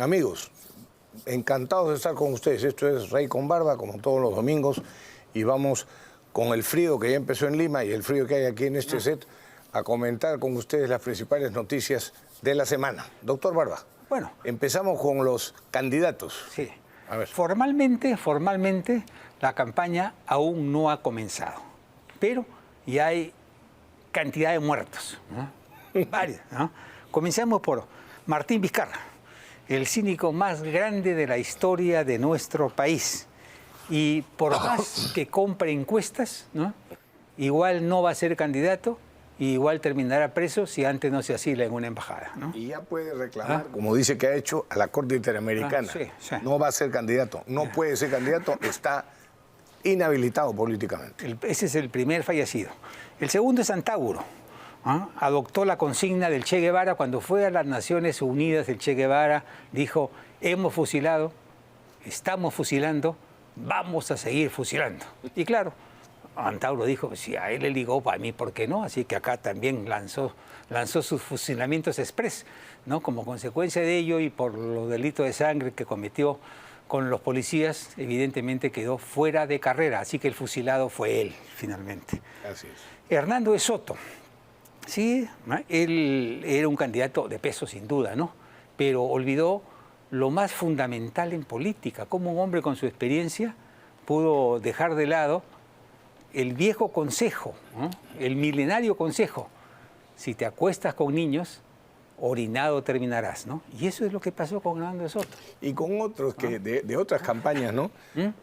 Amigos, encantados de estar con ustedes. Esto es Rey con Barba, como todos los domingos, y vamos con el frío que ya empezó en Lima y el frío que hay aquí en este set a comentar con ustedes las principales noticias de la semana. Doctor Barba, bueno, empezamos con los candidatos. Sí. A ver. Formalmente, la campaña aún no ha comenzado, pero ya hay cantidad de muertos, ¿no? Varios, ¿no? Comencemos por Martín Vizcarra, el cínico más grande de la historia de nuestro país. Y por más que compre encuestas, ¿no?, igual no va a ser candidato y igual terminará preso si antes no se asila en una embajada, ¿no? Y ya puede reclamar, como dice que ha hecho, a la Corte Interamericana. Sí. No va a ser candidato, no puede ser candidato, está inhabilitado políticamente. Ese es el primer fallecido. El segundo es Antauro. Adoptó la consigna del Che Guevara. Cuando fue a las Naciones Unidas, el Che Guevara dijo: hemos fusilado, estamos fusilando, vamos a seguir fusilando. Y claro, Antauro dijo: si a él le ligó, para mí, ¿por qué no? Así que acá también lanzó sus fusilamientos express, ¿no? Como consecuencia de ello y por los delitos de sangre que cometió con los policías, evidentemente quedó fuera de carrera. Así que el fusilado fue él, finalmente. Así es. Hernando de Soto. Sí, él era un candidato de peso, sin duda, ¿no? Pero olvidó lo más fundamental en política, cómo un hombre con su experiencia pudo dejar de lado el viejo consejo, ¿no?, el milenario consejo: si te acuestas con niños, orinado terminarás, ¿no? Y eso es lo que pasó con Hernando de Soto. Y con otros que de otras campañas, ¿no?,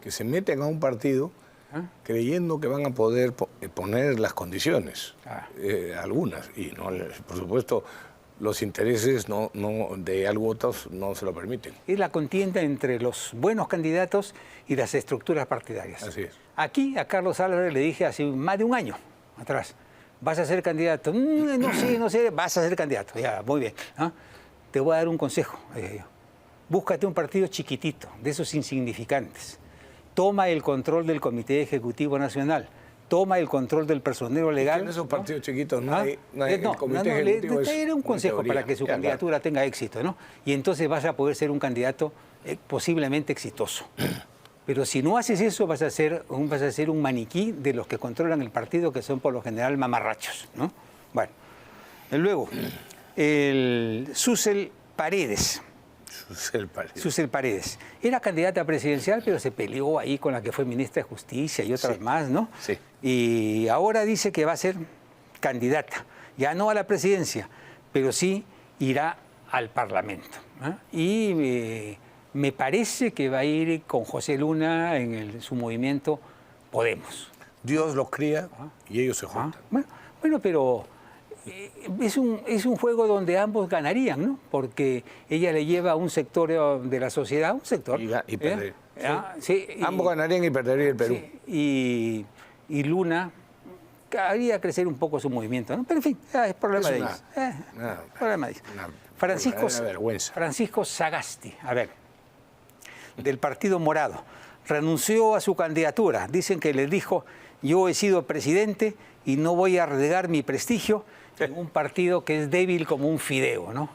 que se meten a un partido creyendo que van a poder poner las condiciones, algunas, y no, por supuesto, los intereses de algo otros no se lo permiten. Es la contienda entre los buenos candidatos y las estructuras partidarias. Así es. Aquí a Carlos Álvarez le dije hace más de un año atrás: vas a ser candidato. No sé, vas a ser candidato. Ya, muy bien. Te voy a dar un consejo. Búscate un partido chiquitito, de esos insignificantes. Toma el control del Comité Ejecutivo Nacional. Toma el control del personero legal. En esos partidos chiquitos no hay el Comité le Ejecutivo. era un consejo para que su candidatura tenga éxito, ¿no? Y entonces vas a poder ser un candidato posiblemente exitoso. Pero si no haces eso, vas a ser un maniquí de los que controlan el partido, que son por lo general mamarrachos, ¿no? Bueno, luego, el Susel Paredes. Susel Paredes. Era candidata presidencial, pero se peleó ahí con la que fue ministra de Justicia y otras más, ¿no? Sí. Y ahora dice que va a ser candidata, ya no a la presidencia, pero sí irá al Parlamento, ¿no? Y me parece que va a ir con José Luna en su movimiento Podemos. Dios los cría y ellos se juntan. Bueno, pero es un juego donde ambos ganarían, ¿no? Porque ella le lleva a un sector de la sociedad, un sector. Y perder. Sí, ambos ganarían y perdería el Perú. Sí, y Luna haría crecer un poco su movimiento, ¿no? Pero en fin, es problema de ellos. Problema de ellos. Francisco Sagasti, a ver, del Partido Morado, renunció a su candidatura. Dicen que le dijo: yo he sido presidente y no voy a renegar mi prestigio en un partido que es débil como un fideo, ¿no?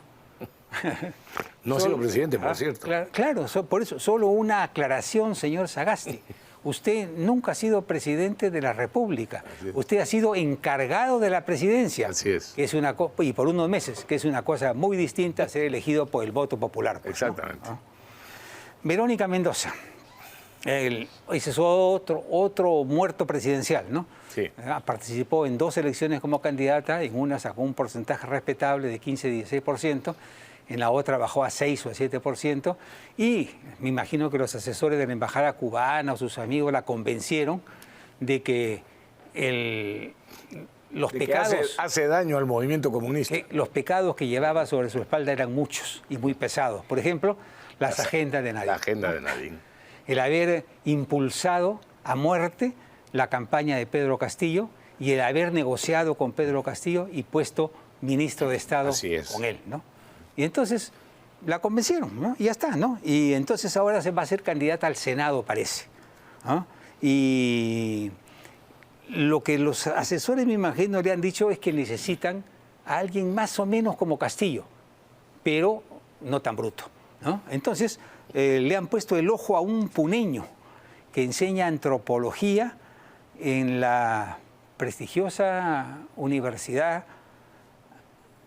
No ha sido presidente, por cierto. Claro, por eso, solo una aclaración, señor Sagasti. Usted nunca ha sido presidente de la República. Usted ha sido encargado de la presidencia. Así es. Que es y por unos meses, que es una cosa muy distinta a ser elegido por el voto popular. Pues, exactamente. ¿no? Verónica Mendoza. Ese es otro muerto presidencial, ¿no? Sí. Participó en 2 elecciones como candidata, en una sacó un porcentaje respetable de 15-16%, en la otra bajó a 6 o a 7%, y me imagino que los asesores de la embajada cubana o sus amigos la convencieron de que los pecados hace daño al movimiento comunista. Los pecados que llevaba sobre su espalda eran muchos y muy pesados. Por ejemplo, las agendas de Nadine. La agenda de Nadine. El haber impulsado a muerte la campaña de Pedro Castillo y el haber negociado con Pedro Castillo y puesto ministro de Estado con él, ¿no? Y entonces la convencieron, ¿no? Y ya está, ¿no? Y entonces ahora se va a ser candidata al Senado, parece, ¿no? Y lo que los asesores, me imagino, le han dicho es que necesitan a alguien más o menos como Castillo, pero no tan bruto. ¿no? Entonces, le han puesto el ojo a un puneño que enseña antropología en la prestigiosa Universidad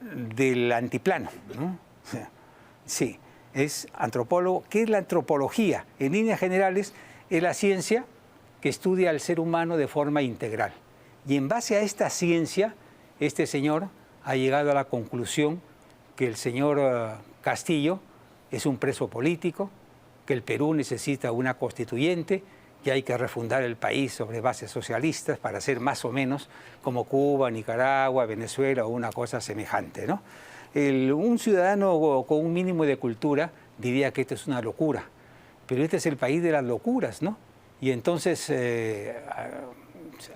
del Altiplano, ¿no? Sí, es antropólogo. ¿Qué es la antropología? En líneas generales, es la ciencia que estudia al ser humano de forma integral. Y en base a esta ciencia, este señor ha llegado a la conclusión que el señor Castillo es un preso político, que el Perú necesita una constituyente, que hay que refundar el país sobre bases socialistas para ser más o menos como Cuba, Nicaragua, Venezuela o una cosa semejante, ¿no? Un ciudadano con un mínimo de cultura diría que esto es una locura, pero este es el país de las locuras, ¿no? Y entonces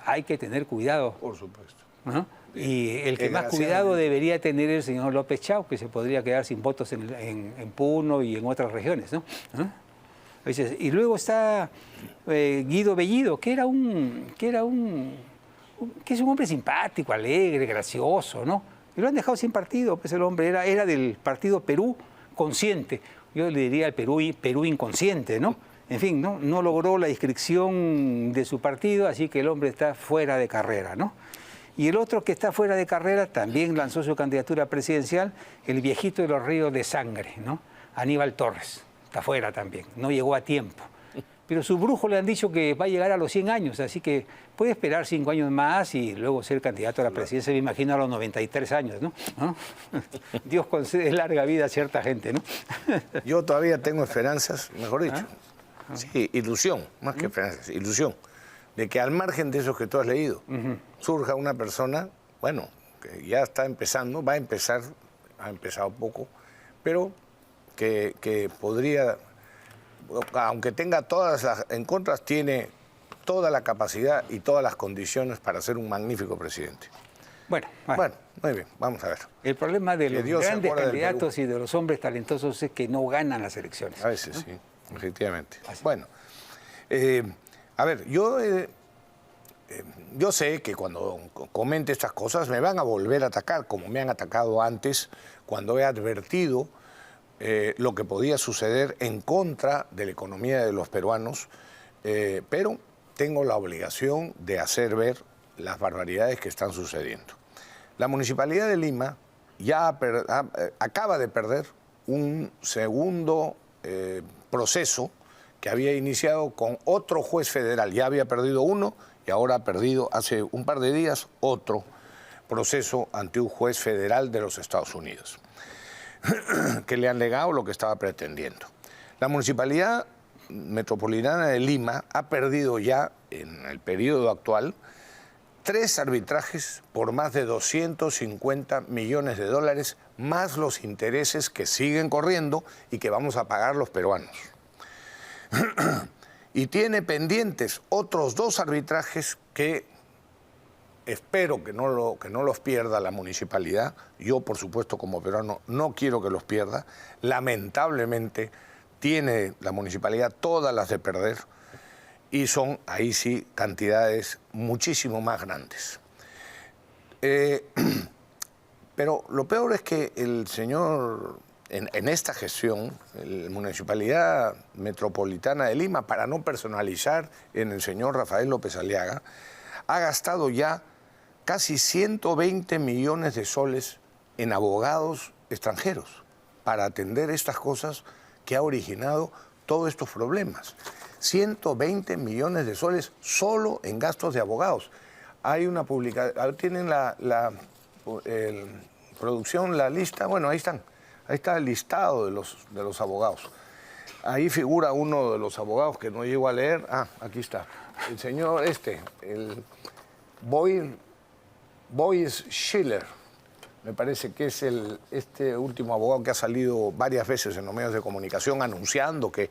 hay que tener cuidado. Por supuesto. ¿No? Y el que más cuidado debería tener el señor López Chau, que se podría quedar sin votos en Puno y en otras regiones, ¿no? Y luego está Guido Bellido, que es un hombre simpático, alegre, gracioso, ¿no? Y lo han dejado sin partido, pues el hombre era del partido Perú Consciente. Yo le diría el Perú Inconsciente, ¿no? En fin, no logró la inscripción de su partido, así que el hombre está fuera de carrera, ¿no? Y el otro que está fuera de carrera también lanzó su candidatura presidencial, el viejito de los ríos de sangre, ¿no? Aníbal Torres. Está fuera también, no llegó a tiempo. Pero sus brujos le han dicho que va a llegar a los 100 años, así que puede esperar 5 años más y luego ser candidato a la presidencia, me imagino, a los 93 años, ¿no? Dios concede larga vida a cierta gente, ¿no? Yo todavía tengo esperanzas, mejor dicho. Sí, ilusión, más que esperanzas, ilusión, de que al margen de esos que tú has leído, surja una persona, bueno, que ya está empezando, ha empezado poco, pero que podría, aunque tenga todas las en contras, tiene toda la capacidad y todas las condiciones para ser un magnífico presidente. Bueno, muy bien, vamos a ver. El problema de los grandes candidatos y de los hombres talentosos es que no ganan las elecciones. A veces, ¿no? Sí, efectivamente. Así. Bueno, a ver, yo sé que cuando comente estas cosas me van a volver a atacar, como me han atacado antes, cuando he advertido lo que podía suceder en contra de la economía de los peruanos, pero tengo la obligación de hacer ver las barbaridades que están sucediendo. La Municipalidad de Lima ya acaba de perder un segundo proceso que había iniciado con otro juez federal. Ya había perdido uno y ahora ha perdido hace un par de días otro proceso ante un juez federal de los Estados Unidos, que le han negado lo que estaba pretendiendo. La Municipalidad Metropolitana de Lima ha perdido ya, en el periodo actual, 3 arbitrajes por más de 250 millones de dólares, más los intereses que siguen corriendo y que vamos a pagar los peruanos. Y tiene pendientes otros 2 arbitrajes que espero que no los pierda la municipalidad. Yo, por supuesto, como peruano, no quiero que los pierda. Lamentablemente, tiene la municipalidad todas las de perder y son, ahí sí, cantidades muchísimo más grandes. Pero lo peor es que el señor, en esta gestión, la Municipalidad Metropolitana de Lima, para no personalizar en el señor Rafael López Aliaga, ha gastado ya casi 120 millones de soles en abogados extranjeros para atender estas cosas que ha originado todos estos problemas. 120 millones de soles solo en gastos de abogados. Hay una publicación, tienen la producción, la lista, bueno, ahí están. Ahí está el listado de los abogados. Ahí figura uno de los abogados que no llego a leer. Ah, aquí está. El señor el Boyce Schiller, me parece que es este último abogado que ha salido varias veces en los medios de comunicación anunciando que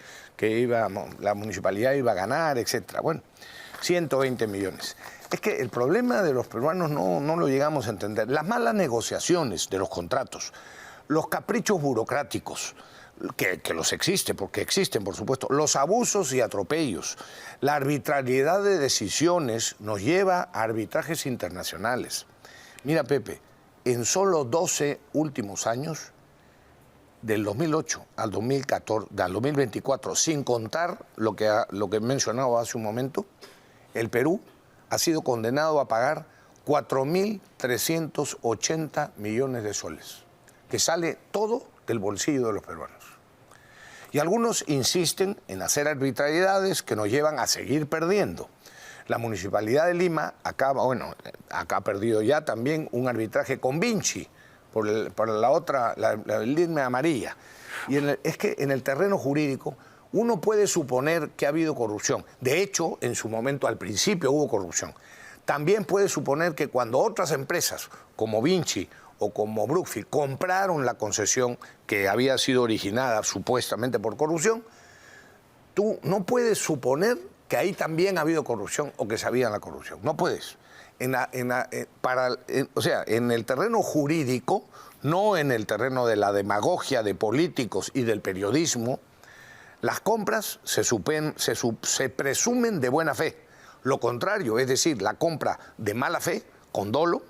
la municipalidad iba a ganar, etc. Bueno, 120 millones. Es que el problema de los peruanos no lo llegamos a entender. Las malas negociaciones de los contratos, los caprichos burocráticos, que los existen, porque existen, por supuesto, los abusos y atropellos, la arbitrariedad de decisiones nos lleva a arbitrajes internacionales. Mira, Pepe, en solo 12 últimos años, del 2008 al 2014, al 2024, sin contar lo que mencionaba hace un momento, el Perú ha sido condenado a pagar 4.380 millones de soles, que sale todo del bolsillo de los peruanos. Y algunos insisten en hacer arbitrariedades que nos llevan a seguir perdiendo. La Municipalidad de Lima acá ha perdido ya también un arbitraje con Vinci por la otra, la línea amarilla. Y es que en el terreno jurídico uno puede suponer que ha habido corrupción. De hecho, en su momento, al principio, hubo corrupción. También puede suponer que cuando otras empresas, como Vinci o como Brookfield, compraron la concesión que había sido originada supuestamente por corrupción, tú no puedes suponer que ahí también ha habido corrupción o que sabían la corrupción. No puedes. O sea, en el terreno jurídico, no en el terreno de la demagogia de políticos y del periodismo, las compras se presumen de buena fe. Lo contrario, es decir, la compra de mala fe, con dolo,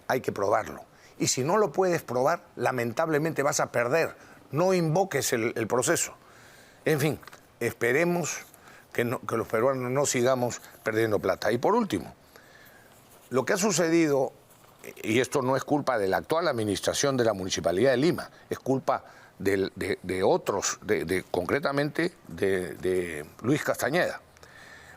hay que probarlo. Y si no lo puedes probar, lamentablemente vas a perder. No invoques el proceso. En fin, esperemos que los peruanos no sigamos perdiendo plata. Y por último, lo que ha sucedido, y esto no es culpa de la actual administración de la Municipalidad de Lima, es culpa de otros, concretamente de Luis Castañeda.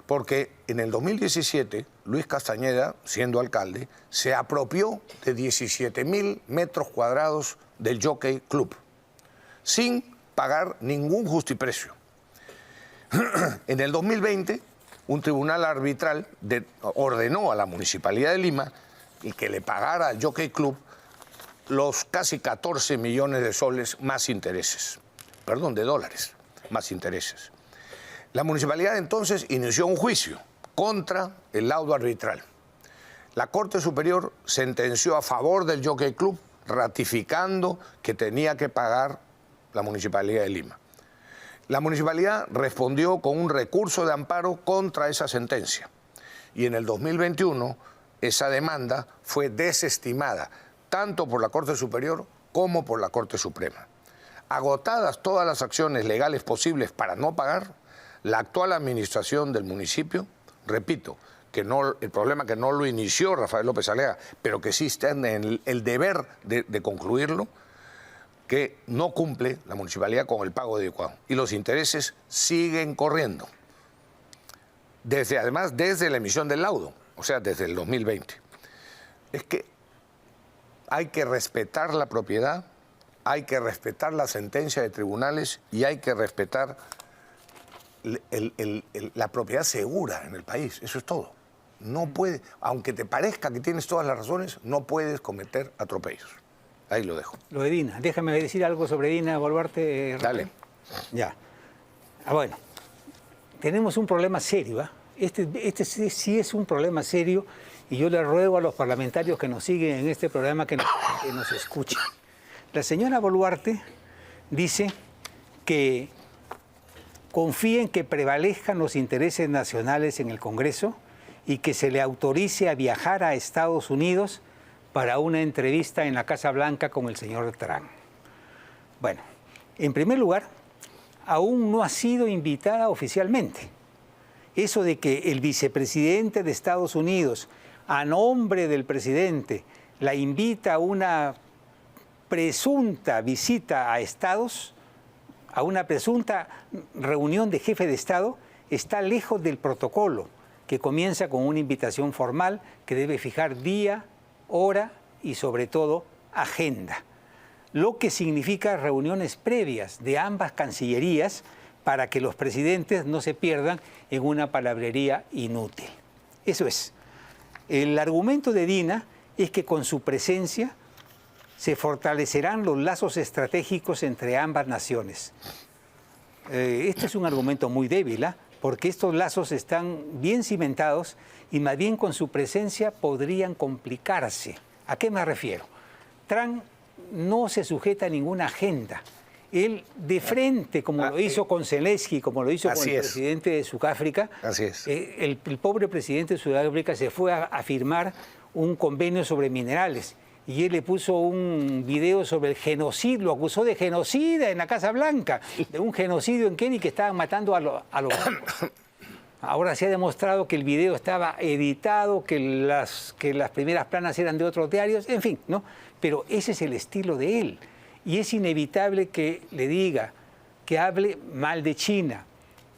Porque en el 2017, Luis Castañeda, siendo alcalde, se apropió de 17.000 metros cuadrados del Jockey Club, sin pagar ningún justiprecio. En el 2020, un tribunal arbitral ordenó a la Municipalidad de Lima que le pagara al Jockey Club los casi 14 millones de soles más intereses. Perdón, de dólares más intereses. La municipalidad entonces inició un juicio contra el laudo arbitral. La Corte Superior sentenció a favor del Jockey Club, ratificando que tenía que pagar la Municipalidad de Lima. La municipalidad respondió con un recurso de amparo contra esa sentencia. Y en el 2021 esa demanda fue desestimada, tanto por la Corte Superior como por la Corte Suprema. Agotadas todas las acciones legales posibles para no pagar, la actual administración del municipio, repito, el problema que no lo inició Rafael López Aliaga, pero que sí está en el deber de concluirlo, que no cumple la municipalidad con el pago adecuado. Y los intereses siguen corriendo. Además, desde la emisión del laudo, o sea, desde el 2020. Es que hay que respetar la propiedad, hay que respetar la sentencia de tribunales y hay que respetar la propiedad segura en el país. Eso es todo. No puede, aunque te parezca que tienes todas las razones, no puedes cometer atropellos. Ahí lo dejo. Lo de Dina. Déjame decir algo sobre Dina Boluarte. Dale. Ya. Bueno, tenemos un problema serio, ¿eh? Este sí es un problema serio y yo le ruego a los parlamentarios que nos siguen en este programa que nos escuchen. La señora Boluarte dice que confía en que prevalezcan los intereses nacionales en el Congreso y que se le autorice a viajar a Estados Unidos para una entrevista en la Casa Blanca con el señor Trump. Bueno, en primer lugar, aún no ha sido invitada oficialmente. Eso de que el vicepresidente de Estados Unidos, a nombre del presidente, la invita a una presunta visita a Estados, a una presunta reunión de jefe de Estado, está lejos del protocolo, que comienza con una invitación formal que debe fijar día, hora y sobre todo agenda, lo que significa reuniones previas de ambas cancillerías para que los presidentes no se pierdan en una palabrería inútil. Eso es. El argumento de Dina es que con su presencia se fortalecerán los lazos estratégicos entre ambas naciones. Este es un argumento muy débil, ¿eh? Porque estos lazos están bien cimentados y más bien con su presencia podrían complicarse. ¿A qué me refiero? Trump no se sujeta a ninguna agenda. Él de frente, como lo hizo con Zelensky, como lo hizo con el presidente de Sudáfrica, el pobre presidente de Sudáfrica se fue a firmar un convenio sobre minerales y él le puso un video sobre el genocidio, lo acusó de genocida en la Casa Blanca, de un genocidio en Kenia que estaban matando a los Ahora se ha demostrado que el video estaba editado, que las primeras planas eran de otros diarios, en fin, ¿no? Pero ese es el estilo de él. Y es inevitable que le diga, que hable mal de China,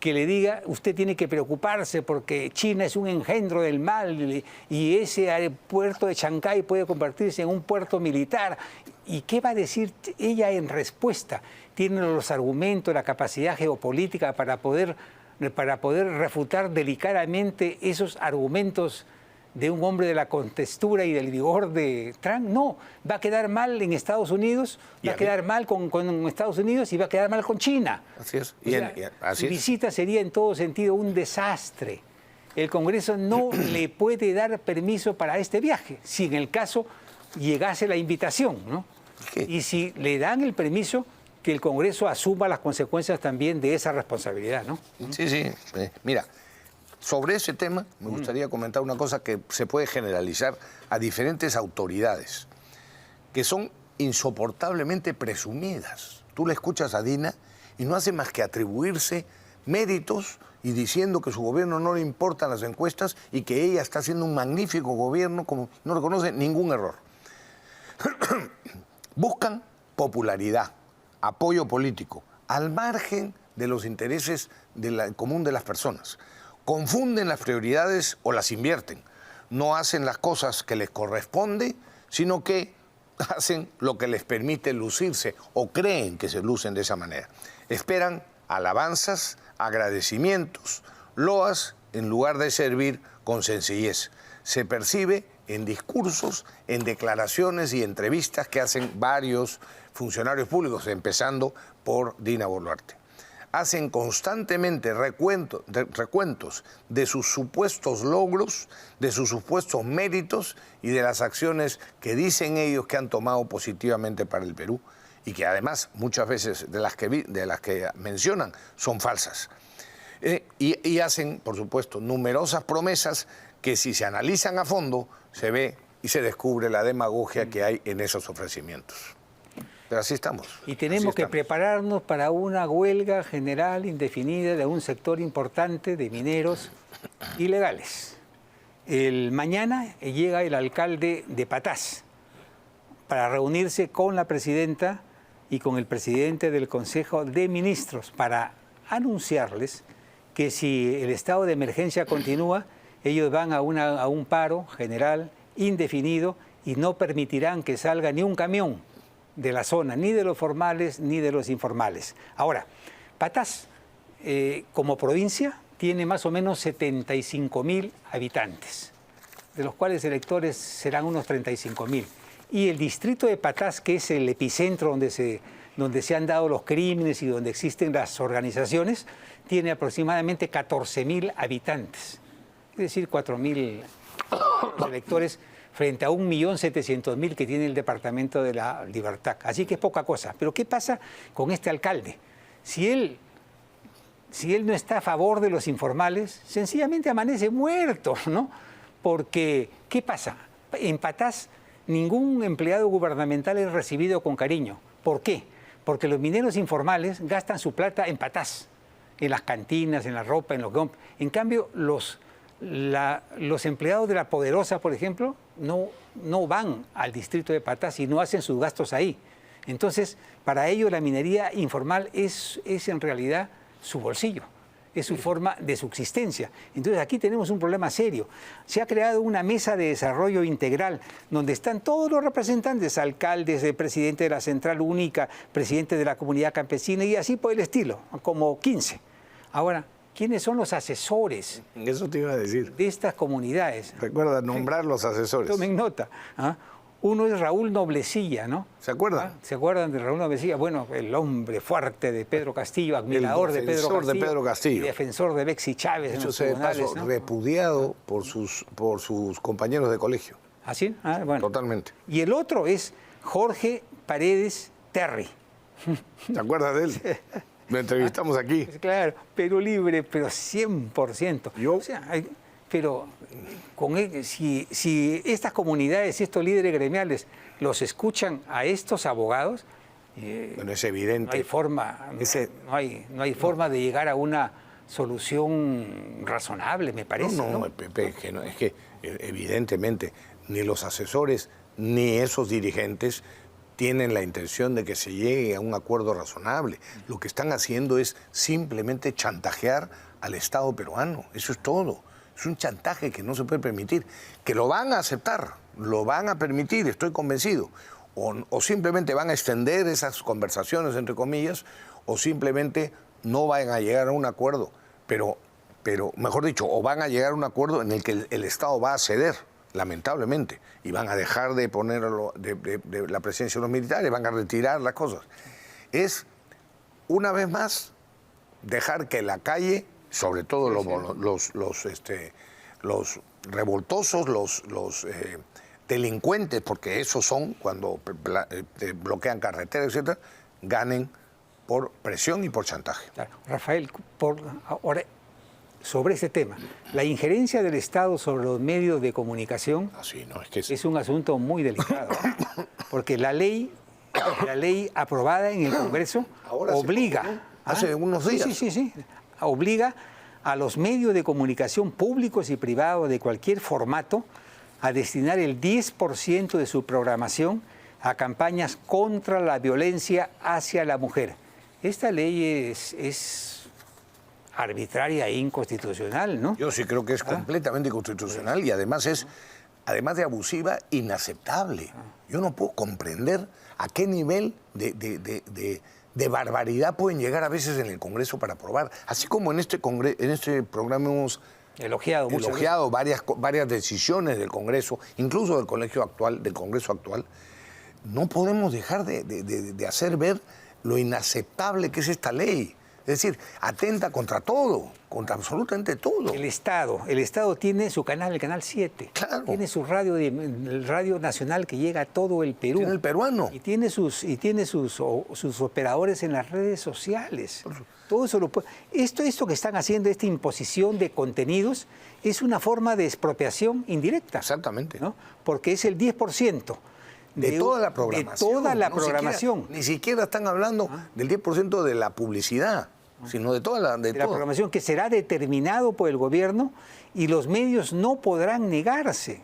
que le diga, usted tiene que preocuparse porque China es un engendro del mal y ese aeropuerto de Shanghái puede convertirse en un puerto militar. ¿Y qué va a decir ella en respuesta? Tiene los argumentos, la capacidad geopolítica para poder refutar delicadamente esos argumentos de un hombre de la contextura y del vigor de Trump. No, va a quedar mal en Estados Unidos, va a quedar mal con Estados Unidos y va a quedar mal con China. Así es. Su visita sería en todo sentido un desastre. El Congreso no le puede dar permiso para este viaje, si en el caso llegase la invitación, ¿no? Y si le dan el permiso, que el Congreso asuma las consecuencias también de esa responsabilidad, ¿no? Sí, sí. Mira, sobre ese tema me gustaría comentar una cosa que se puede generalizar a diferentes autoridades, que son insoportablemente presumidas. Tú le escuchas a Dina y no hace más que atribuirse méritos y diciendo que su gobierno no le importan las encuestas y que ella está haciendo un magnífico gobierno, como no reconoce ningún error. Buscan popularidad, apoyo político, al margen de los intereses común de las personas. Confunden las prioridades o las invierten. No hacen las cosas que les corresponde, sino que hacen lo que les permite lucirse o creen que se lucen de esa manera. Esperan alabanzas, agradecimientos, loas en lugar de servir con sencillez. Se percibe en discursos, en declaraciones y entrevistas que hacen varios funcionarios públicos, empezando por Dina Boluarte. Hacen constantemente recuentos de sus supuestos logros, de sus supuestos méritos y de las acciones que dicen ellos que han tomado positivamente para el Perú y que además muchas veces de las que mencionan son falsas. Y hacen, por supuesto, numerosas promesas que si se analizan a fondo se ve y se descubre la demagogia que hay en esos ofrecimientos. Pero así estamos. Y tenemos que prepararnos para una huelga general indefinida de un sector importante de mineros ilegales. Mañana llega el alcalde de Patás para reunirse con la presidenta y con el presidente del Consejo de Ministros para anunciarles que si el estado de emergencia continúa, ellos van a un paro general indefinido y no permitirán que salga ni un camión de la zona, ni de los formales ni de los informales. Ahora, Patás, como provincia, tiene más o menos 75.000 habitantes, de los cuales electores serán unos 35.000. Y el distrito de Patás, que es el epicentro donde se han dado los crímenes y donde existen las organizaciones, tiene aproximadamente 14.000 habitantes, es decir, 4.000 electores frente a 1.700.000 que tiene el Departamento de la Libertad. Así que es poca cosa. Pero ¿qué pasa con este alcalde? Si él no está a favor de los informales, sencillamente amanece muerto, ¿no? Porque, ¿qué pasa? En Patás ningún empleado gubernamental es recibido con cariño. ¿Por qué? Porque los mineros informales gastan su plata en Patás, en las cantinas, en la ropa, en los compras. En cambio, los empleados de La Poderosa, por ejemplo, no van al distrito de Patás y no hacen sus gastos ahí. Entonces, para ellos la minería informal es en realidad su bolsillo, es su forma de subsistencia. Entonces, aquí tenemos un problema serio. Se ha creado una mesa de desarrollo integral donde están todos los representantes, alcaldes, el presidente de la Central Única, presidente de la Comunidad Campesina y así por el estilo, como 15. Ahora, ¿quiénes son los asesores? Eso te iba a decir. De estas comunidades. Recuerda nombrar los asesores. Tomen nota. ¿Ah? Uno es Raúl Noblecilla, ¿no? ¿Se acuerdan? ¿Ah? ¿Se acuerdan de Raúl Noblecilla? Bueno, el hombre fuerte de Pedro Castillo, admirador de Pedro Castillo. Y defensor de Bexy Chávez. De hecho, se pasó, ¿no? Repudiado por sus compañeros de colegio. ¿Ah, sí? Ah, bueno. Totalmente. Y el otro es Jorge Paredes Terry. ¿Te acuerdas de él? Lo entrevistamos aquí. Claro, Perú Libre, pero 100%. Yo, o sea, Pero si estas comunidades y estos líderes gremiales los escuchan a estos abogados, bueno, es evidente. No hay forma, no hay forma de llegar a una solución razonable, me parece. No, Pepe, es que evidentemente ni los asesores ni esos dirigentes tienen la intención de que se llegue a un acuerdo razonable. Lo que están haciendo es simplemente chantajear al Estado peruano. Eso es todo. Es un chantaje que no se puede permitir. Que lo van a aceptar, lo van a permitir, estoy convencido. O simplemente van a extender esas conversaciones, entre comillas, o simplemente no van a llegar a un acuerdo. Pero mejor dicho, o van a llegar a un acuerdo en el que el Estado va a ceder, lamentablemente, y van a dejar de poner de la presencia de los militares, van a retirar las cosas. Es, una vez más, dejar que la calle, sobre todo los revoltosos, los delincuentes, porque esos son cuando bloquean carreteras, etcétera, ganen por presión y por chantaje. Claro. Rafael, ahora, sobre ese tema, la injerencia del Estado sobre los medios de comunicación es un asunto muy delicado, porque la ley aprobada en el Congreso obliga, hace unos días, obliga a los medios de comunicación públicos y privados de cualquier formato a destinar el 10% de su programación a campañas contra la violencia hacia la mujer. Esta ley es arbitraria e inconstitucional, ¿no? Yo sí creo que es completamente inconstitucional y además de abusiva, inaceptable. Yo no puedo comprender a qué nivel de barbaridad pueden llegar a veces en el Congreso para aprobar. Así como en este programa hemos elogiado varias decisiones del Congreso, incluso del Congreso actual, no podemos dejar de hacer ver lo inaceptable que es esta ley. Es decir, atenta contra todo, contra absolutamente todo. El Estado tiene su canal, el Canal 7. Claro. Tiene su el radio nacional que llega a todo el Perú. Tiene el peruano. Y tiene sus operadores en las redes sociales. Todo eso lo puede. Esto que están haciendo, esta imposición de contenidos, es una forma de expropiación indirecta. Exactamente. ¿No? Porque es el 10%. De toda la programación. De toda la programación. Ni siquiera están hablando del 10% de la publicidad, sino de toda la programación que será determinado por el gobierno y los medios no podrán negarse.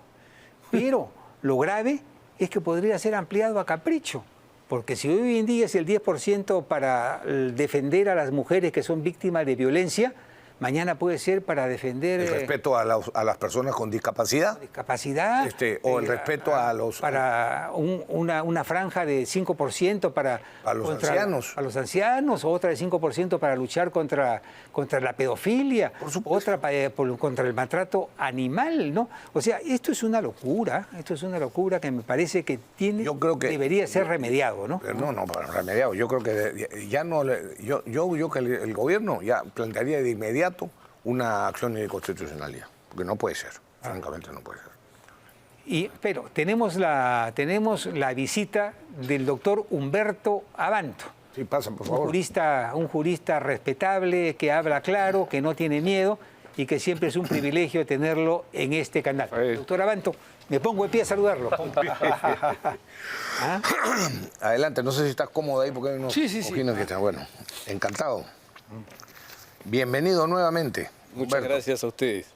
Pero lo grave es que podría ser ampliado a capricho, porque si hoy en día es el 10% para defender a las mujeres que son víctimas de violencia, mañana puede ser para defender... El respeto a las personas con discapacidad. O el respeto a los... Para una franja de 5% para... A los ancianos. A los ancianos, otra de 5% para luchar contra la pedofilia, otra contra el maltrato animal, ¿no? O sea, esto es una locura que me parece que debería ser remediado, ¿no? Pero no, remediado. Yo creo que ya no... Yo que el gobierno ya plantearía de inmediato una acción de inconstitucionalidad, porque no puede ser, francamente no puede ser. Pero tenemos la visita del doctor Humberto Abanto. Sí, pasa, por favor. Un jurista respetable, que habla claro, que no tiene miedo y que siempre es un privilegio tenerlo en este canal. Doctor Abanto, me pongo de pie a saludarlo. Adelante, no sé si estás cómodo ahí porque hay unos cojines que están. Bueno, encantado. Bienvenido nuevamente. Muchas gracias a ustedes.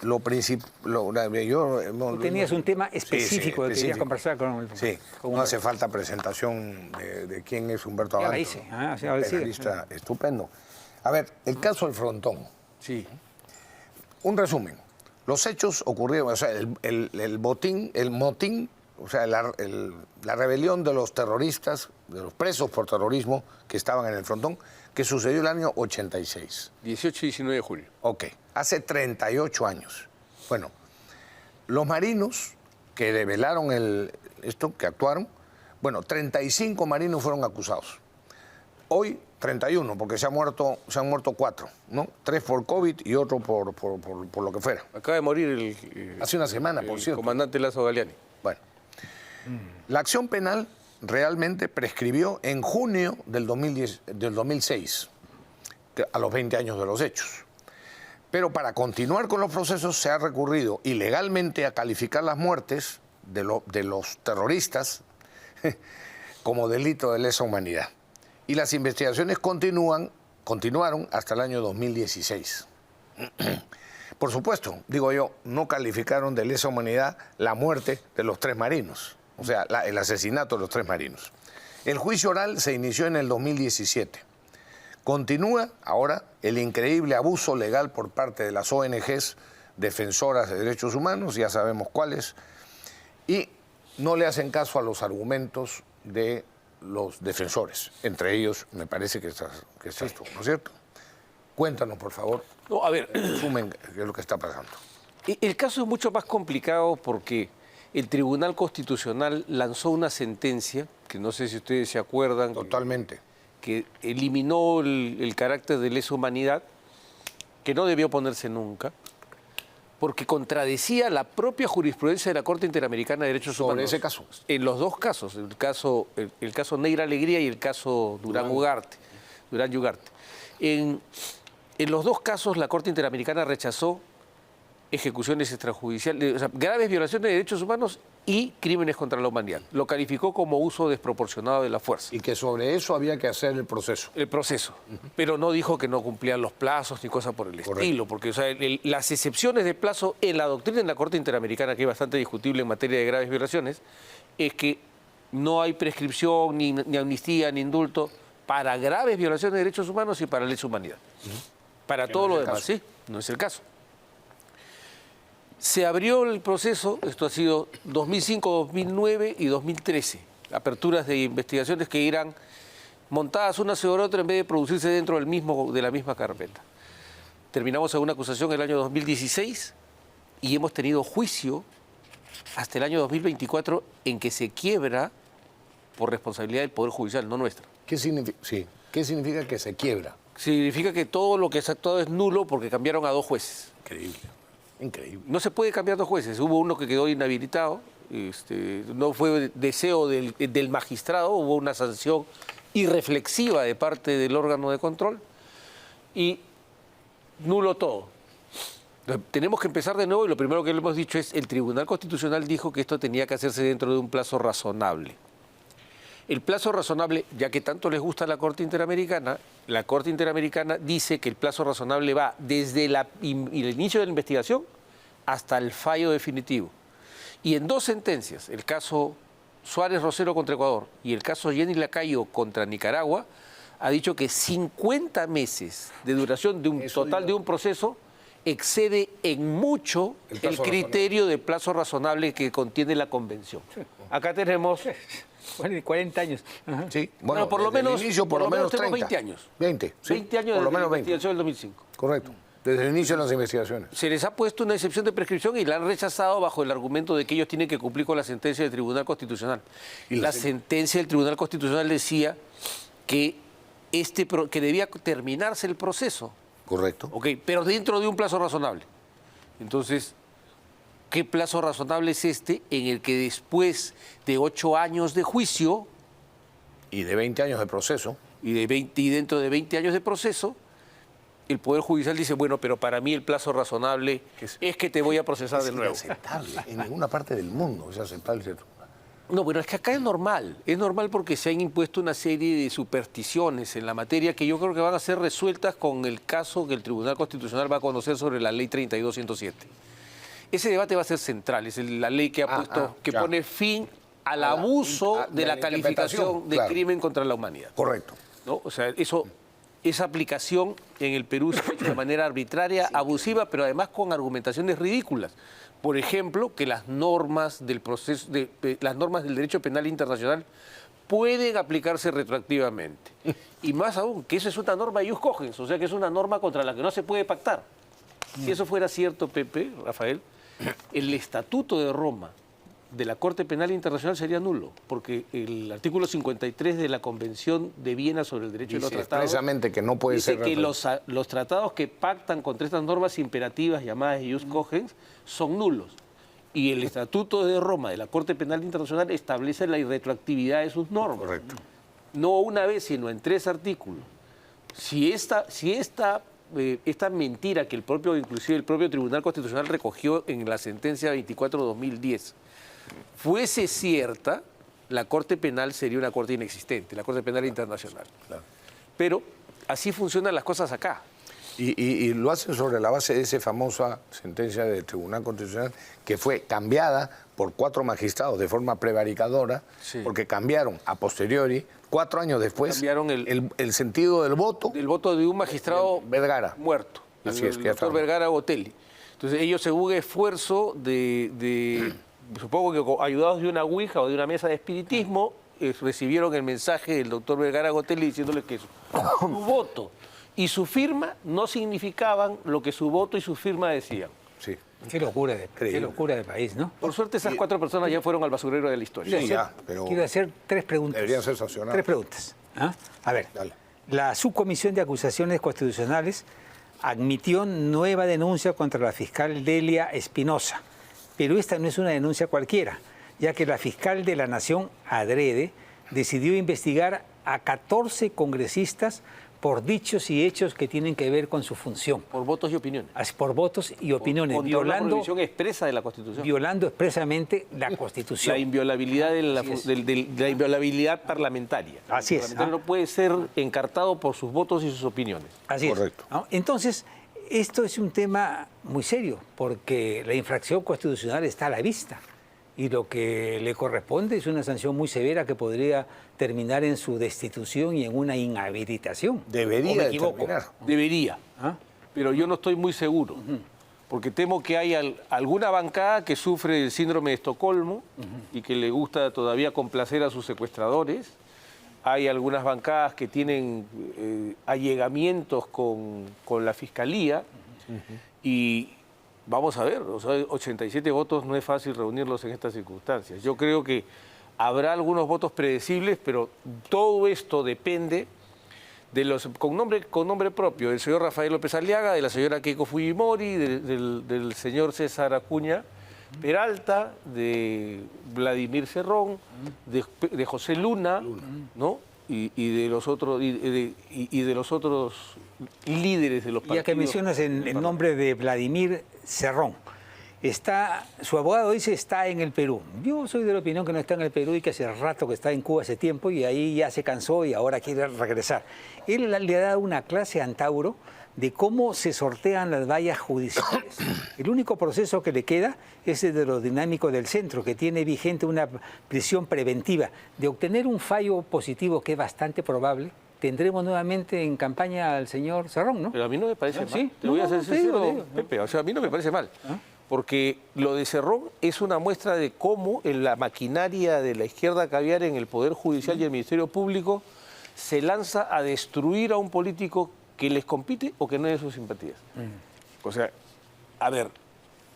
Lo principal... Tú tenías un tema específico que querías conversar con el... Sí, no hace falta presentación de quién es Humberto Abanto. Ya la hice. Periodista estupendo. A ver, el caso del Frontón. Sí. Un resumen. Los hechos ocurrieron, o sea, el motín, o sea, la rebelión de los terroristas, de los presos por terrorismo que estaban en el Frontón, que sucedió el año 86. 18 y 19 de julio. Ok, hace 38 años. Bueno, los marinos que develaron que actuaron, 35 marinos fueron acusados. Hoy 31, porque se han muerto 4, ¿no? 3 por COVID y otro por lo que fuera. Acaba de morir hace una semana, por cierto. El comandante Lazo Galeani. Bueno, la acción penal realmente prescribió en junio del 2006, a los 20 años de los hechos. Pero para continuar con los procesos se ha recurrido ilegalmente a calificar las muertes de los terroristas como delito de lesa humanidad. Y las investigaciones continuaron hasta el año 2016. Por supuesto, digo yo, no calificaron de lesa humanidad la muerte de los 3 marinos, o sea, el asesinato de los 3 marinos. El juicio oral se inició en el 2017. Continúa ahora el increíble abuso legal por parte de las ONGs defensoras de derechos humanos, ya sabemos cuáles, y no le hacen caso a los argumentos de los defensores. Entre ellos, me parece que estás tú, ¿no es cierto? Cuéntanos, por favor. No, a ver, Resumen qué es lo que está pasando. el caso es mucho más complicado porque el Tribunal Constitucional lanzó una sentencia, que no sé si ustedes se acuerdan, Totalmente. que eliminó el carácter de lesa humanidad, que no debió ponerse nunca, porque contradecía la propia jurisprudencia de la Corte Interamericana de Derechos Humanos. Sobre ese caso. En los dos casos, el caso Neira Alegría y el caso Durán Ugarte. En los dos casos la Corte Interamericana rechazó ejecuciones extrajudiciales, o sea, graves violaciones de derechos humanos y crímenes contra la humanidad. Lo calificó como uso desproporcionado de la fuerza. Y que sobre eso había que hacer el proceso. El proceso. Pero no dijo que no cumplían los plazos ni cosas por el estilo, porque o sea, las excepciones de plazo en la doctrina de la Corte Interamericana, que es bastante discutible en materia de graves violaciones, es que no hay prescripción, ni amnistía, ni indulto para graves violaciones de derechos humanos y para lesa humanidad. Para todo lo demás, sí, no es el caso. Se abrió el proceso, esto ha sido 2005, 2009 y 2013, aperturas de investigaciones que irán montadas una sobre otra en vez de producirse dentro de la misma carpeta. Terminamos en una acusación en el año 2016 y hemos tenido juicio hasta el año 2024 en que se quiebra por responsabilidad del Poder Judicial, no nuestra. ¿Qué significa? Sí. ¿Qué significa que se quiebra? Significa que todo lo que se ha actuado es nulo porque cambiaron a 2 jueces. Increíble. Increíble. No se puede cambiar 2 jueces. Hubo uno que quedó inhabilitado, no fue deseo del magistrado, hubo una sanción irreflexiva de parte del órgano de control y nulo todo. Tenemos que empezar de nuevo y lo primero que le hemos dicho es el Tribunal Constitucional dijo que esto tenía que hacerse dentro de un plazo razonable. El plazo razonable, ya que tanto les gusta a la Corte Interamericana dice que el plazo razonable va desde el inicio de la investigación hasta el fallo definitivo. Y en 2 sentencias, el caso Suárez Rosero contra Ecuador y el caso Jenny Lacayo contra Nicaragua, ha dicho que 50 meses de duración de un total de un proceso excede en mucho el criterio de plazo razonable que contiene la Convención. Acá tenemos... 40 años. Ajá. Sí, bueno, por lo menos, inicio, por lo menos 30. 20 años. 20, sí. 20 años por lo desde menos la 20. investigación del 2005. Correcto. Desde el inicio de las investigaciones. Se les ha puesto una excepción de prescripción y la han rechazado bajo el argumento de que ellos tienen que cumplir con la sentencia del Tribunal Constitucional. Y la sentencia del Tribunal Constitucional decía que debía terminarse el proceso. Correcto. Ok, pero dentro de un plazo razonable. Entonces, ¿qué plazo razonable es este en el que después de 8 años de juicio... Y de 20 años de proceso. Y dentro de 20 años de proceso, el Poder Judicial dice, bueno, pero para mí el plazo razonable es que te voy a procesar de nuevo. Es inaceptable. En ninguna parte del mundo es aceptable, ¿cierto? No, bueno, es que acá es normal. Es normal porque se han impuesto una serie de supersticiones en la materia que yo creo que van a ser resueltas con el caso que el Tribunal Constitucional va a conocer sobre la Ley 32-107. Ese debate va a ser central. Es la ley que pone fin al abuso de la calificación de crimen contra la humanidad. Correcto. ¿No? O sea, esa aplicación en el Perú se ha hecho de manera arbitraria, abusiva, pero además con argumentaciones ridículas. Por ejemplo, que las normas del proceso, las normas del derecho penal internacional pueden aplicarse retroactivamente. Y más aún, que eso es una norma de ius cogens, o sea que es una norma contra la que no se puede pactar. Si eso fuera cierto, Pepe, Rafael, el Estatuto de Roma de la Corte Penal Internacional sería nulo, porque el artículo 53 de la Convención de Viena sobre el derecho de los tratados expresamente que no puede dice ser que los tratados que pactan contra estas normas imperativas llamadas ius cogens son nulos. Y el Estatuto de Roma de la Corte Penal Internacional establece la irretroactividad de sus normas. Correcto. No una vez, sino en 3 artículos. Si esta esta mentira que inclusive el propio Tribunal Constitucional recogió en la sentencia 24/2010, fuese cierta, la Corte Penal sería una corte inexistente, la Corte Penal Internacional. Claro. Pero así funcionan las cosas acá. Y lo hacen sobre la base de esa famosa sentencia del Tribunal Constitucional que fue cambiada por 4 magistrados de forma prevaricadora, Sí. porque cambiaron a posteriori, 4 años después, Cambiaron el sentido del voto. Del voto de un magistrado Vergara. muerto, Así es, el que ya doctor estaba. Vergara Botelli. Entonces ellos, según esfuerzo supongo que ayudados de una ouija o de una mesa de espiritismo, recibieron el mensaje del doctor Vergara Botelli diciéndole que su voto y su firma no significaban lo que su voto y su firma decían. Sí. Qué locura Increíble. qué locura de país, ¿no? Por suerte esas 4 personas ya fueron al basurero de la historia. Sí, ya, pero Quiero hacer 3 preguntas. deberían ser sancionados. 3 preguntas. ¿Ah? A ver, Dale. la Subcomisión de Acusaciones Constitucionales admitió nueva denuncia contra la fiscal Delia Espinosa, pero esta no es una denuncia cualquiera, ya que la fiscal de la Nación, adrede, decidió investigar a 14 congresistas por dichos y hechos que tienen que ver con su función, Por votos y opiniones. por votos y opiniones, Contra una prohibición expresa de la Constitución. violando expresamente la La Constitución. inviolabilidad, Así es. la inviolabilidad parlamentaria. Así El es, parlamentario no puede ser encartado por sus votos y sus opiniones. Así Correcto. es. ¿No? Entonces, esto es un tema muy serio, porque la infracción constitucional está a la vista y lo que le corresponde es una sanción muy severa que podría terminar en su destitución y en una inhabilitación. ¿O Debería me de equivoco? terminar. Debería, ¿Ah? pero yo no estoy muy seguro, porque temo que hay alguna bancada que sufre el síndrome de Estocolmo y que le gusta todavía complacer a sus secuestradores. Hay algunas bancadas que tienen allegamientos con la Fiscalía y vamos a ver, o sea, 87 votos no es fácil reunirlos en estas circunstancias. Yo creo que habrá algunos votos predecibles, pero todo esto depende de los con nombre propio, del señor Rafael López Aliaga, de la señora Keiko Fujimori, del señor César Acuña Peralta, de Vladimir Cerrón, de José Luna, ¿no? Y de los otros y de los otros líderes de los partidos. Ya que mencionas el nombre de Vladimir Cerrón, su abogado dice está en el Perú. Yo soy de la opinión que no está en el Perú y que hace rato que está en Cuba hace tiempo y ahí ya se cansó y ahora quiere regresar. Él le ha dado una clase a Antauro de cómo se sortean las vallas judiciales. El único proceso que le queda es el de los dinámicos del centro, que tiene vigente una prisión preventiva. De obtener un fallo positivo, que es bastante probable, tendremos nuevamente en campaña al señor Cerrón, ¿no? Pero a mí no me parece mal. ¿Sí? Te voy a No, ser te digo, sincero, te digo. Pepe. O sea, a mí no me parece mal. Porque lo de Cerrón es una muestra de cómo en la maquinaria de la izquierda caviar en el Poder Judicial y el Ministerio Público se lanza a destruir a un político que les compite o que no es de sus simpatías. O sea, a ver,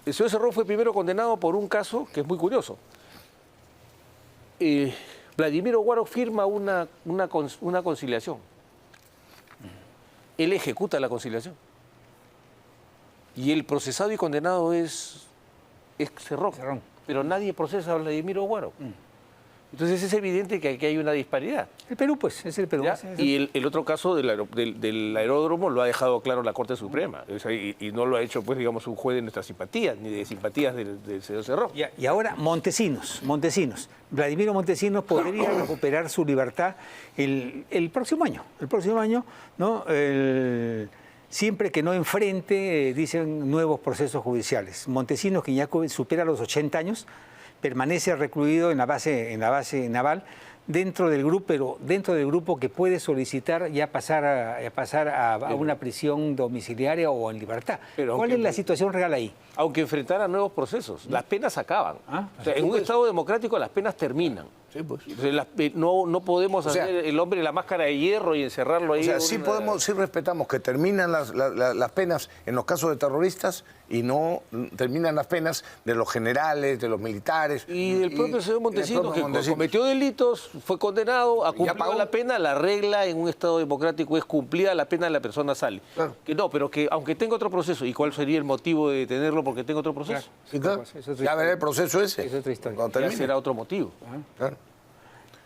el señor Cerrón fue primero condenado por un caso que es muy curioso. Vladimir Oguaro firma una conciliación. Él ejecuta la conciliación. Y el procesado y condenado es Cerrón. Cerrón. Pero nadie procesa a Vladimir Oguaro. Entonces es evidente que aquí hay una disparidad. El Perú, pues, es el Perú. ¿Ya? Es el- Y el otro caso del aeródromo lo ha dejado claro la Corte Suprema. O sea, y no lo ha hecho, pues, digamos, un juez de nuestras simpatías, ni de simpatías del señor Cerrón. Y ahora Montesinos. Vladimiro Montesinos podría recuperar su libertad el próximo año. El próximo año, ¿no? Siempre que no enfrente, dicen, nuevos procesos judiciales. Montesinos, que ya supera los 80 años, permanece recluido en la base naval dentro del grupo que puede solicitar ya pasar a una prisión domiciliaria o en libertad. Pero ¿Cuál aunque- es la situación real ahí? Aunque enfrentara nuevos procesos, las penas acaban. O sea, en un Estado democrático las penas terminan. Sí, pues. Entonces, no podemos O sea, hacer el hombre la máscara de hierro y encerrarlo ahí. O sea, en sí una- sí respetamos que terminan las penas en los casos de terroristas y no terminan las penas de los generales, de los militares. Y del propio señor Montesinos, del propio que Montesinos. cometió delitos, fue condenado, ha Ya cumplido pagó. la pena, la regla en un Estado democrático es cumplida la pena, la persona sale. Claro. Que no, pero que aunque tenga otro proceso, ¿y cuál sería el motivo de detenerlo porque tenga otro proceso? Sí, claro. Es otra Ya veré el historia. proceso ese. Es otra historia. Cuando Ya termine. será otro motivo. Claro.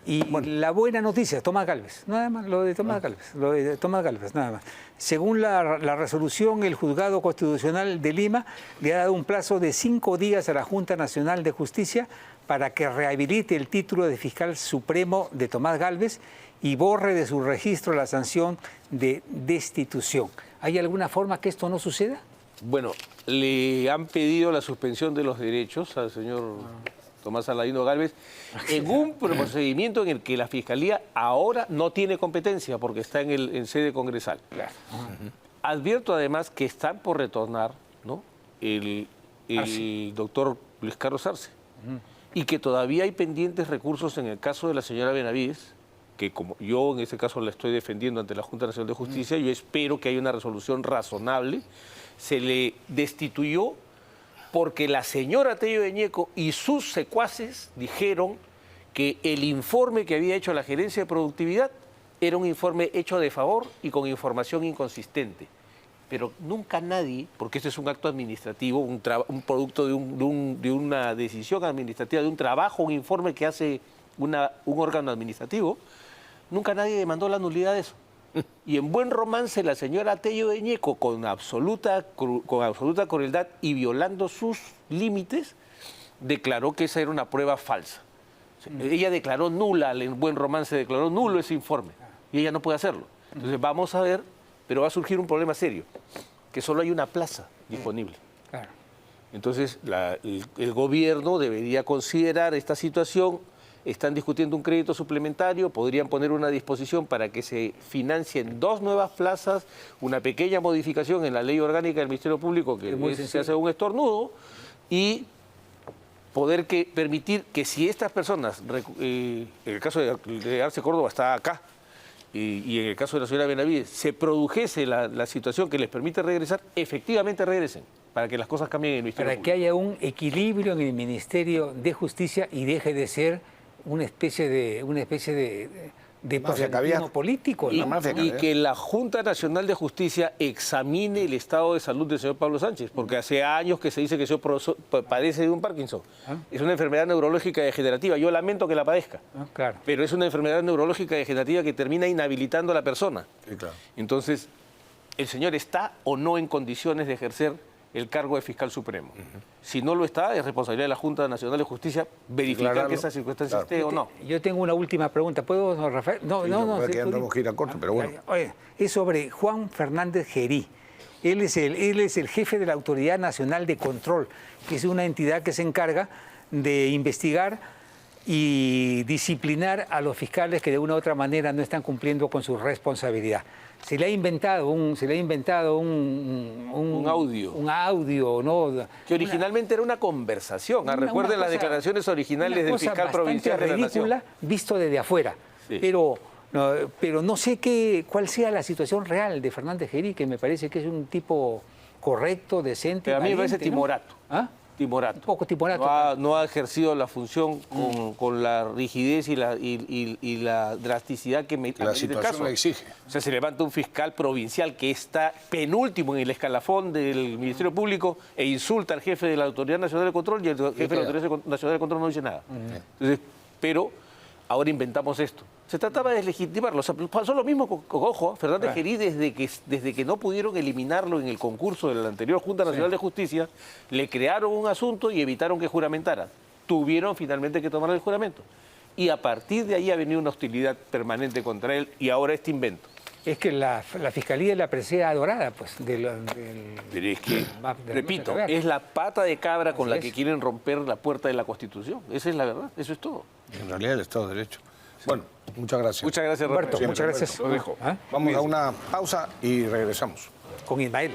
Y la buena noticia, Tomás Gálvez, nada más, lo de Tomás Gálvez, nada más. Según la resolución, el Juzgado Constitucional de Lima le ha dado un plazo de 5 días a la Junta Nacional de Justicia para que rehabilite el título de fiscal supremo de Tomás Gálvez y borre de su registro la sanción de destitución. ¿Hay alguna forma que esto no suceda? Bueno, le han pedido la suspensión de los derechos al señor Tomás Aladino Gálvez en un procedimiento en el que la Fiscalía ahora no tiene competencia porque está en sede congresal. Claro. Advierto además que están por retornar, ¿no?, el doctor Luis Carlos Arce, y que todavía hay pendientes recursos en el caso de la señora Benavides, que como yo en ese caso la estoy defendiendo ante la Junta Nacional de Justicia, yo espero que haya una resolución razonable. Se le destituyó porque la señora Tello de Ñeco y sus secuaces dijeron que el informe que había hecho la Gerencia de Productividad era un informe hecho de favor y con información inconsistente. Pero nunca nadie, porque este es un acto administrativo, un producto de una decisión administrativa, de un trabajo, un informe que hace un órgano administrativo, nunca nadie demandó la nulidad de eso. Y en buen romance la señora Tello de Ñeco, con absoluta crueldad y violando sus límites, declaró que esa era una prueba falsa. Ella declaró nula, en buen romance declaró nulo ese informe, y ella no puede hacerlo. Entonces vamos a ver, pero va a surgir un problema serio, que solo hay una plaza disponible. Claro. Entonces el gobierno debería considerar esta situación. Están discutiendo un crédito suplementario, podrían poner una disposición para que se financien 2 nuevas plazas, una pequeña modificación en la ley orgánica del Ministerio Público, que se hace un estornudo, y poder permitir que si estas personas, en el caso de Arce Córdoba está acá, y en el caso de la señora Benavides, se produjese la situación que les permite regresar, efectivamente regresen, para que las cosas cambien en el Ministerio Público. Para que haya un equilibrio en el Ministerio de Justicia y deje de ser una especie de proselitismo político, ¿no? Y que la Junta Nacional de Justicia examine el estado de salud del señor Pablo Sánchez, porque hace años que se dice que el señor padece de un Parkinson. Es una enfermedad neurológica degenerativa. Yo lamento que la padezca, claro, pero es una enfermedad neurológica degenerativa que termina inhabilitando a la persona. Sí, claro. Entonces, ¿el señor está o no en condiciones de ejercer el cargo de fiscal supremo? Si no lo está, es responsabilidad de la Junta Nacional de Justicia verificar que esa circunstancia esté o no. Yo tengo una última pregunta. ¿Puedo, don Rafael? No. Que andamos gira corta, pero bueno. Oye, es sobre Juan Fernández Gerí. Él es el jefe de la Autoridad Nacional de Control, que es una entidad que se encarga de investigar y disciplinar a los fiscales que de una u otra manera no están cumpliendo con su responsabilidad. Se le ha inventado un audio. Un audio, ¿no? Que originalmente era una conversación. Recuerden las declaraciones originales del fiscal provincial de la Nación. Visto desde afuera. Sí. Pero no sé cuál sea la situación real de Fernández Gerí, que me parece que es un tipo correcto, decente. Pero a mí me parece ¿no? timorato. ¿Ah? Timorato. Un poco timorato. No ha ejercido la función con la rigidez y la drasticidad que la situación le exige. O sea, se levanta un fiscal provincial que está penúltimo en el escalafón del Ministerio Público e insulta al jefe de la Autoridad Nacional de Control, y el jefe de la Autoridad Nacional de Control no dice nada. Entonces, pero ahora inventamos esto. Se trataba de legitimarlo. O sea, pasó lo mismo con Fernández Gerí desde que no pudieron eliminarlo en el concurso de la anterior Junta Nacional de Justicia, le crearon un asunto y evitaron que juramentara. Tuvieron finalmente que tomar el juramento. Y a partir de ahí ha venido una hostilidad permanente contra él y ahora este invento. Es que la Fiscalía es la presea adorada, pues, Pero es que, repito, es la pata de cabra con la que quieren romper la puerta de la Constitución. Esa es la verdad, eso es todo. En realidad el Estado de Derecho. Bueno, muchas gracias. Muchas gracias, Roberto. Roberto. Muchas gracias. Lo dejo. Vamos a una pausa y regresamos. Con Ismael.